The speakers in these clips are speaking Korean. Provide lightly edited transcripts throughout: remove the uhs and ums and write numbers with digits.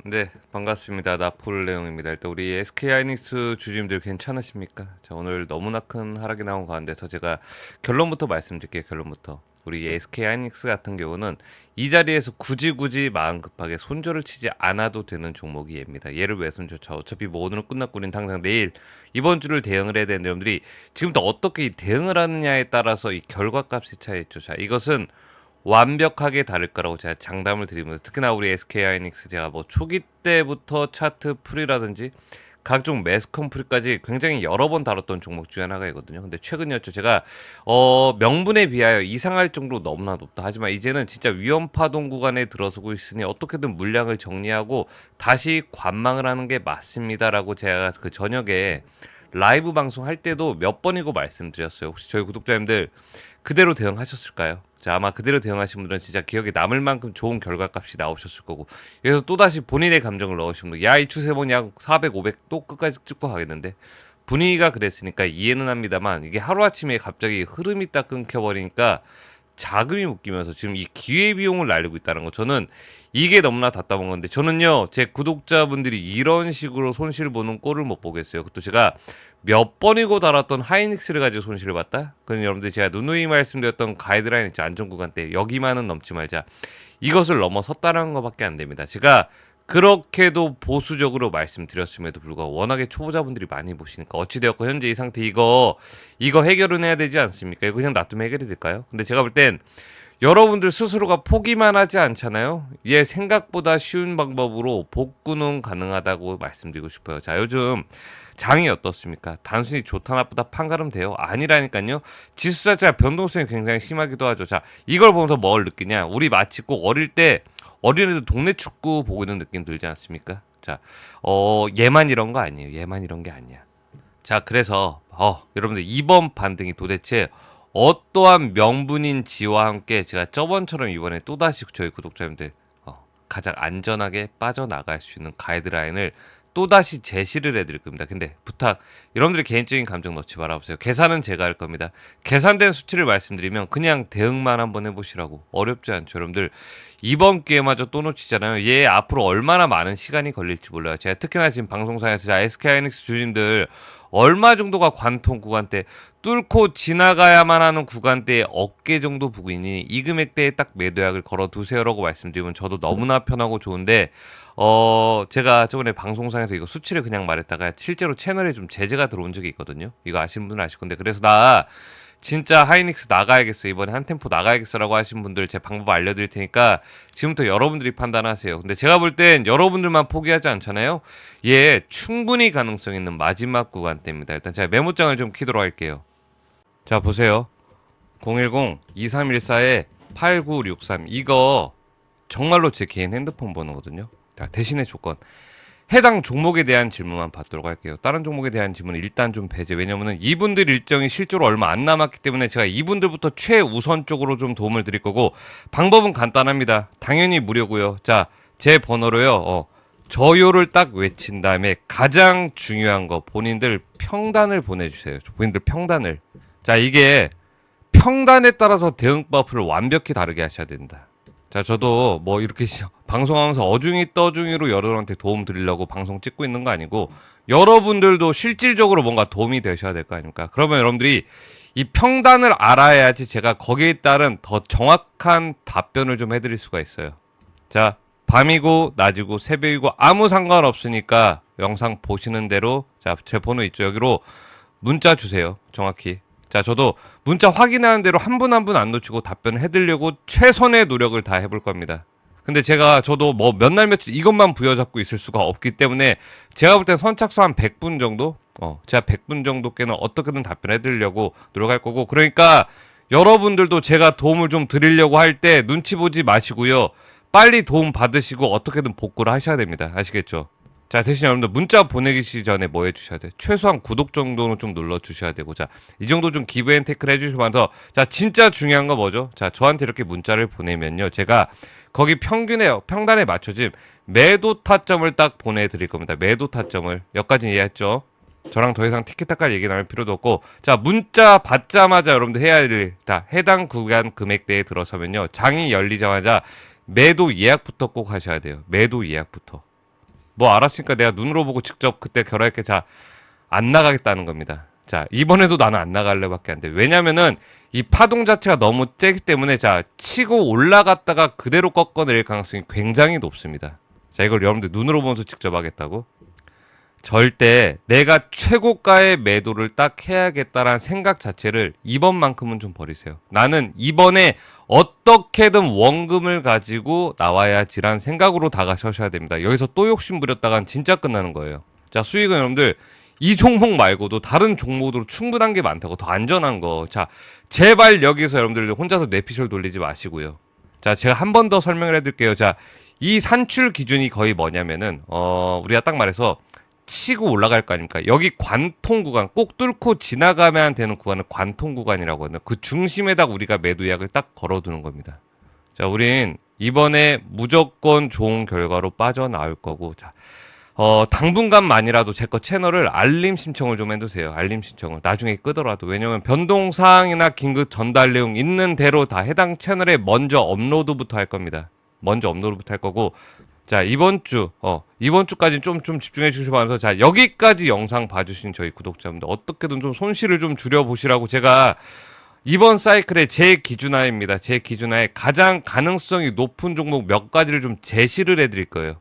네, 반갑습니다. 나폴레옹입니다. 일단 우리 SK 하이닉스 주주님들 괜찮으십니까? 자, 오늘 너무나 큰 하락이 나온 가운데서 제가 결론부터 말씀드릴게요. 결론부터. 우리 SK 하이닉스 같은 경우는 이 자리에서 굳이 마음 급하게 손절을 치지 않아도 되는 종목이 얘입니다. 얘를 왜 손절 쳐? 어차피 뭐 오늘은 끝났고 우린 당장 내일 이번 주를 대응을 해야 되는 여러분들이 지금부터 어떻게 대응을 하느냐에 따라서 이 결과값이 차이있죠. 자, 이것은 완벽하게 다를 거라고 제가 장담을 드리면서, 특히나 우리 SK 하이닉스 제가 뭐 초기 때부터 차트 풀이라든지 각종 매스컴 풀이까지 굉장히 여러 번 다뤘던 종목 중에 하나가있거든요. 근데 최근이었죠. 제가 명분에 비하여 이상할 정도로 너무나 높다. 하지만 이제는 진짜 위험 파동 구간에 들어서고 있으니 어떻게든 물량을 정리하고 다시 관망을 하는 게 맞습니다라고 제가 그 저녁에 라이브 방송 할 때도 몇 번이고 말씀드렸어요. 혹시 저희 구독자님들 그대로 대응하셨을까요? 자, 아마 그대로 대응하신 분들은 진짜 기억에 남을 만큼 좋은 결과값이 나오셨을 거고, 여기서 또다시 본인의 감정을 넣으신 분, 야, 이 추세본 약 400, 500 또 끝까지 찍고 가겠는데, 분위기가 그랬으니까 이해는 합니다만, 이게 하루아침에 갑자기 흐름이 딱 끊겨버리니까 자금이 묶이면서 지금 이 기회비용을 날리고 있다는 거, 저는 이게 너무나 답답한 건데, 저는요 제 구독자분들이 이런 식으로 손실 보는 꼴을 못 보겠어요. 그것도 제가 몇 번이고 달았던 하이닉스를 가지고 손실을 봤다? 그럼 여러분들 제가 누누이 말씀드렸던 가이드라인 있죠. 안전 구간 때 여기만은 넘지 말자, 이것을 넘어섰다는 것밖에 안 됩니다. 제가 그렇게도 보수적으로 말씀드렸음에도 불구하고 워낙에 초보자분들이 많이 보시니까 어찌되었고 현재 이 상태, 이거 해결은 해야 되지 않습니까? 이거 그냥 놔두면 해결이 될까요? 근데 제가 볼 땐 여러분들 스스로가 포기만 하지 않잖아요. 얘 생각보다 쉬운 방법으로 복구는 가능하다고 말씀드리고 싶어요. 자, 요즘 장이 어떻습니까? 단순히 좋다 나쁘다 판가름 돼요? 아니라니까요. 지수 자체가 변동성이 굉장히 심하기도 하죠. 자, 이걸 보면서 뭘 느끼냐? 우리 마치 꼭 어릴 때 어린애들 동네 축구 보고 있는 느낌 들지 않습니까? 자, 얘만 이런 거 아니에요. 얘만 이런 게 아니야. 자, 그래서 여러분들 이번 반등이 도대체 어떠한 명분인지와 함께 제가 저번처럼 이번에 또다시 저희 구독자님들 가장 안전하게 빠져나갈 수 있는 가이드라인을 또다시 제시를 해드릴 겁니다. 근데 부탁, 여러분들의 개인적인 감정 넣지 말아보세요. 계산은 제가 할 겁니다. 계산된 수치를 말씀드리면 그냥 대응만 한번 해보시라고. 어렵지 않죠. 여러분들 이번 기회마저 또 놓치잖아요. 얘 앞으로 얼마나 많은 시간이 걸릴지 몰라요. 제가 특히나 지금 방송사에서 자, SK하이닉스 주주님들 얼마 정도가 관통 구간대 뚫고 지나가야만 하는 구간대에 어깨 정도 부근이니 이 금액대에 딱 매도약을 걸어두세요라고 말씀드리면 저도 너무나 편하고 좋은데, 제가 저번에 방송상에서 이거 수치를 그냥 말했다가 실제로 채널에 좀 제재가 들어온 적이 있거든요. 이거 아시는 분은 아실 건데, 그래서 나 진짜 하이닉스 나가야겠어, 이번에 한 템포 나가야겠어라고 하신 분들 제 방법 알려드릴 테니까 지금부터 여러분들이 판단하세요. 근데 제가 볼 땐 여러분들만 포기하지 않잖아요. 얘 충분히 가능성 있는 마지막 구간대입니다. 일단 제가 메모장을 좀 키도록 할게요. 자, 보세요. 010-2314-8963, 이거 정말로 제 개인 핸드폰 번호거든요. 자, 대신에 조건, 해당 종목에 대한 질문만 받도록 할게요. 다른 종목에 대한 질문은 일단 좀 배제. 왜냐면은 이분들 일정이 실제로 얼마 안 남았기 때문에 제가 이분들부터 최우선적으로 좀 도움을 드릴 거고, 방법은 간단합니다. 당연히 무료고요. 자, 제 번호로요. 저요를 딱 외친 다음에 가장 중요한 거, 본인들 평단을 보내주세요. 본인들 평단을. 자, 이게 평단에 따라서 대응법을 완벽히 다르게 하셔야 된다. 자, 저도 뭐 이렇게 방송하면서 어중이 떠중이로 여러분한테 도움 드리려고 방송 찍고 있는 거 아니고, 여러분들도 실질적으로 뭔가 도움이 되셔야 될 거 아닙니까? 그러면 여러분들이 이 평단을 알아야지 제가 거기에 따른 더 정확한 답변을 좀 해드릴 수가 있어요. 자, 밤이고 낮이고 새벽이고 아무 상관없으니까 영상 보시는 대로, 자, 제 번호 있죠? 여기로 문자 주세요. 정확히. 자, 저도 문자 확인하는 대로 한 분 한 분 안 놓치고 답변을 해드리려고 최선의 노력을 다 해볼 겁니다. 근데 저도 뭐 몇 날 며칠 이것만 부여잡고 있을 수가 없기 때문에 제가 볼 땐 선착순 한 100분 정도? 제가 100분 정도께는 어떻게든 답변해드리려고 노력할 거고, 그러니까 여러분들도 제가 도움을 좀 드리려고 할 때 눈치 보지 마시고요. 빨리 도움 받으시고 어떻게든 복구를 하셔야 됩니다. 아시겠죠? 자, 대신 여러분들 문자 보내기 전에 뭐 해주셔야 돼? 최소한 구독 정도는 좀 눌러주셔야 되고, 자, 이 정도 좀 기브앤테크를 해주시면서, 자, 진짜 중요한 거 뭐죠? 자, 저한테 이렇게 문자를 보내면요, 제가 거기 평단에 맞춰진 매도 타점을 딱 보내드릴 겁니다. 매도 타점을. 여기까지 이해했죠? 저랑 더 이상 티키타카 얘기 나눌 필요도 없고, 자, 문자 받자마자 여러분들 해야 할 일, 다 해당 구간 금액대에 들어서면요, 장이 열리자마자 매도 예약부터 꼭 하셔야 돼요. 매도 예약부터. 뭐 알았으니까 내가 눈으로 보고 직접 그때 결화했게 자, 안 나가겠다는 겁니다. 자, 이번에도 나는 안 나갈래밖에 안 돼. 왜냐면은 이 파동 자체가 너무 세기 때문에 자, 치고 올라갔다가 그대로 꺾어내릴 가능성이 굉장히 높습니다. 자, 이걸 여러분들 눈으로 보면서 직접 하겠다고? 절대 내가 최고가의 매도를 딱 해야겠다라는 생각 자체를 이번만큼은 좀 버리세요. 나는 이번에 어떻게든 원금을 가지고 나와야지란 생각으로 다가서셔야 됩니다. 여기서 또 욕심 부렸다간 진짜 끝나는 거예요. 자, 수익은 여러분들 이 종목 말고도 다른 종목으로 충분한 게 많다고, 더 안전한 거. 자, 제발 여기서 여러분들 혼자서 뇌피셜 돌리지 마시고요. 자, 제가 한 번 더 설명을 해드릴게요. 자, 이 산출 기준이 거의 뭐냐면은 우리가 딱 말해서 치고 올라갈 거 아닙니까? 여기 관통 구간, 꼭 뚫고 지나가면 되는 구간을 관통 구간이라고 하거든요. 그 중심에다가 우리가 매도약을 딱 걸어두는 겁니다. 자, 우린 이번에 무조건 좋은 결과로 빠져나올 거고, 자, 당분간만이라도 제 거 채널을 알림 신청을 좀 해두세요. 알림 신청을. 나중에 끄더라도. 왜냐면 변동사항이나 긴급 전달 내용 있는 대로 다 해당 채널에 먼저 업로드부터 할 겁니다. 먼저 업로드부터 할 거고, 자, 이번 주까지 좀 집중해 주시기 바라면서, 자, 여기까지 영상 봐주신 저희 구독자분들, 어떻게든 좀 손실을 좀 줄여보시라고 제가 이번 사이클의 제 기준하에입니다. 제 기준하에 가장 가능성이 높은 종목 몇 가지를 좀 제시를 해드릴 거예요.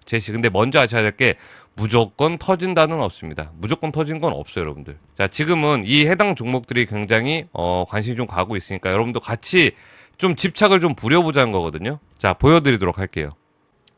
제시. 근데 먼저 아셔야 될 게 무조건 터진다는 없습니다. 무조건 터진 건 없어요, 여러분들. 자, 지금은 이 해당 종목들이 굉장히 관심이 좀 가고 있으니까 여러분도 같이 좀 집착을 좀 부려보자는 거거든요. 자, 보여드리도록 할게요.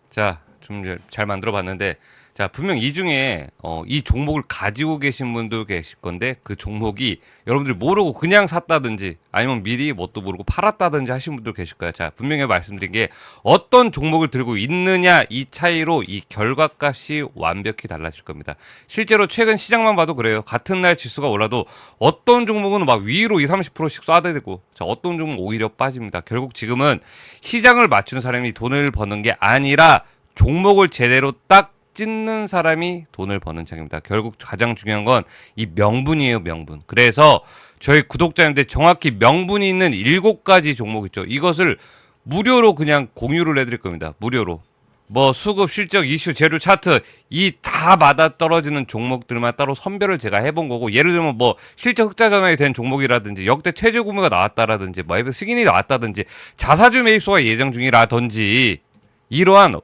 자, 좀 잘 만들어 봤는데, 자, 분명 이 중에 이 종목을 가지고 계신 분도 계실 건데, 그 종목이 여러분들이 모르고 그냥 샀다든지 아니면 미리 뭣도 모르고 팔았다든지 하신 분도 계실 거예요. 자, 분명히 말씀드린 게 어떤 종목을 들고 있느냐, 이 차이로 이 결과값이 완벽히 달라질 겁니다. 실제로 최근 시장만 봐도 그래요. 같은 날 지수가 올라도 어떤 종목은 막 위로 20, 30%씩 쏴대고, 자, 어떤 종목은 오히려 빠집니다. 결국 지금은 시장을 맞추는 사람이 돈을 버는 게 아니라 종목을 제대로 딱 찢는 사람이 돈을 버는 장입니다. 결국 가장 중요한 건 이 명분이에요, 명분. 그래서 저희 구독자님들 정확히 명분이 있는 7가지 종목 있죠. 이것을 무료로 그냥 공유를 해드릴 겁니다. 무료로. 뭐 수급, 실적, 이슈, 재료, 차트 이 다 맞아 떨어지는 종목들만 따로 선별을 제가 해본 거고, 예를 들면 뭐 실적 흑자 전환이 된 종목이라든지 역대 최저 구매가 나왔다라든지 뭐 승인이 나왔다든지 자사주 매입소가 예정 중이라든지 이러한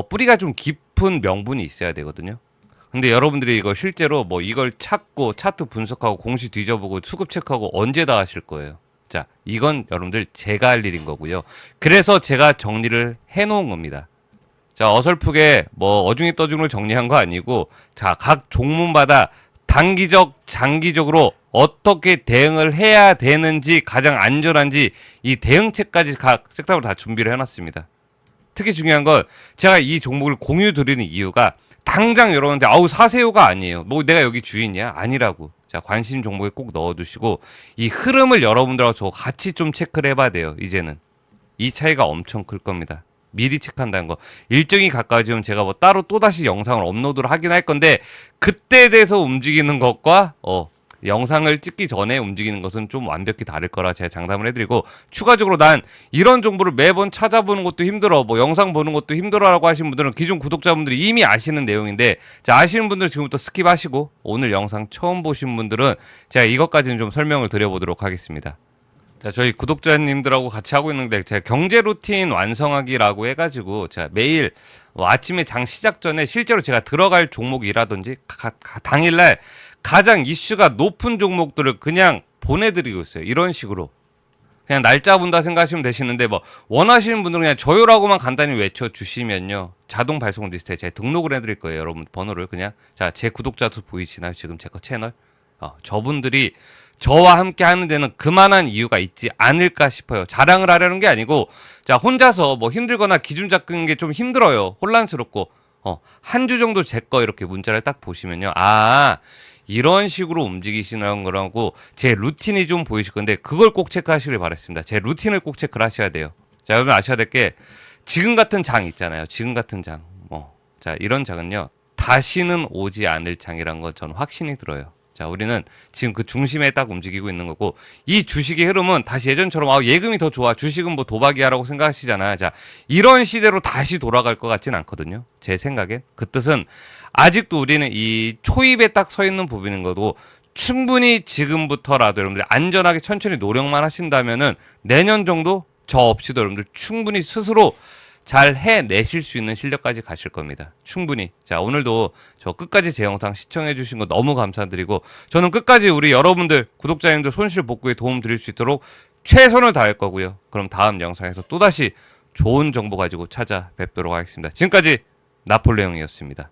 뿌리가 좀 깊은 명분이 있어야 되거든요. 근데 여러분들이 이거 실제로 뭐 이걸 찾고 차트 분석하고 공시 뒤져보고 수급 체크하고 언제 다 하실 거예요. 자, 이건 여러분들 제가 할 일인 거고요. 그래서 제가 정리를 해놓은 겁니다. 자, 어설프게 뭐 어중이 떠중을 정리한 거 아니고, 자, 각 종목마다 단기적, 장기적으로 어떻게 대응을 해야 되는지, 가장 안전한지 이 대응책까지 각 섹터로 다 준비를 해놨습니다. 특히 중요한 건 제가 이 종목을 공유 드리는 이유가 당장 여러분한테 아우 사세요가 아니에요. 뭐 내가 여기 주인이야? 아니라고. 자, 관심 종목에 꼭 넣어두시고 이 흐름을 여러분들하고 저 같이 좀 체크를 해봐야 돼요. 이제는 이 차이가 엄청 클 겁니다. 미리 체크한다는 거. 일정이 가까워지면 제가 뭐 따로 또다시 영상을 업로드를 하긴 할 건데, 그때에 대해서 움직이는 것과 영상을 찍기 전에 움직이는 것은 좀 완벽히 다를 거라 제가 장담을 해드리고, 추가적으로 난 이런 정보를 매번 찾아보는 것도 힘들어, 뭐 영상 보는 것도 힘들어라고 하시는 분들은 기존 구독자분들이 이미 아시는 내용인데, 자, 아시는 분들은 지금부터 스킵하시고 오늘 영상 처음 보신 분들은 제가 이것까지는 좀 설명을 드려보도록 하겠습니다. 자, 저희 구독자님들하고 같이 하고 있는데, 제가 경제 루틴 완성하기라고 해가지고 제가 매일 아침에 장 시작 전에 실제로 제가 들어갈 종목이라든지 당일날 가장 이슈가 높은 종목들을 그냥 보내드리고 있어요. 이런 식으로 그냥 날짜 본다 생각하시면 되시는데, 뭐 원하시는 분들은 그냥 저요라고만 간단히 외쳐주시면요, 자동 발송 리스트에 제가 등록을 해드릴 거예요. 여러분 번호를 그냥, 자, 제 구독자 수 보이시나요? 지금 제 거 채널 저분들이 저와 함께 하는 데는 그만한 이유가 있지 않을까 싶어요. 자랑을 하려는 게 아니고, 자, 혼자서 뭐 힘들거나 기준 잡는 게 좀 힘들어요. 혼란스럽고, 한 주 정도 제 거 이렇게 문자를 딱 보시면요, 아, 이런 식으로 움직이시는 거라고 제 루틴이 좀 보이실 건데, 그걸 꼭 체크하시길 바랐습니다. 제 루틴을 꼭 체크를 하셔야 돼요. 자, 여러분 아셔야 될 게, 지금 같은 장 있잖아요. 지금 같은 장. 자, 이런 장은요, 다시는 오지 않을 장이란 거 저는 확신이 들어요. 자, 우리는 지금 그 중심에 딱 움직이고 있는 거고, 이 주식의 흐름은 다시 예전처럼 아, 예금이 더 좋아, 주식은 뭐 도박이야라고 생각하시잖아요. 자, 이런 시대로 다시 돌아갈 것 같진 않거든요. 제 생각엔. 그 뜻은 아직도 우리는 이 초입에 딱 서 있는 부분인 거고, 충분히 지금부터라도 여러분들 안전하게 천천히 노력만 하신다면은 내년 정도 저 없이도 여러분들 충분히 스스로 잘 해내실 수 있는 실력까지 가실 겁니다. 충분히. 자, 오늘도 저 끝까지 제 영상 시청해주신 거 너무 감사드리고, 저는 끝까지 우리 여러분들, 구독자님들 손실 복구에 도움 드릴 수 있도록 최선을 다할 거고요. 그럼 다음 영상에서 또다시 좋은 정보 가지고 찾아뵙도록 하겠습니다. 지금까지 나폴레옹이었습니다.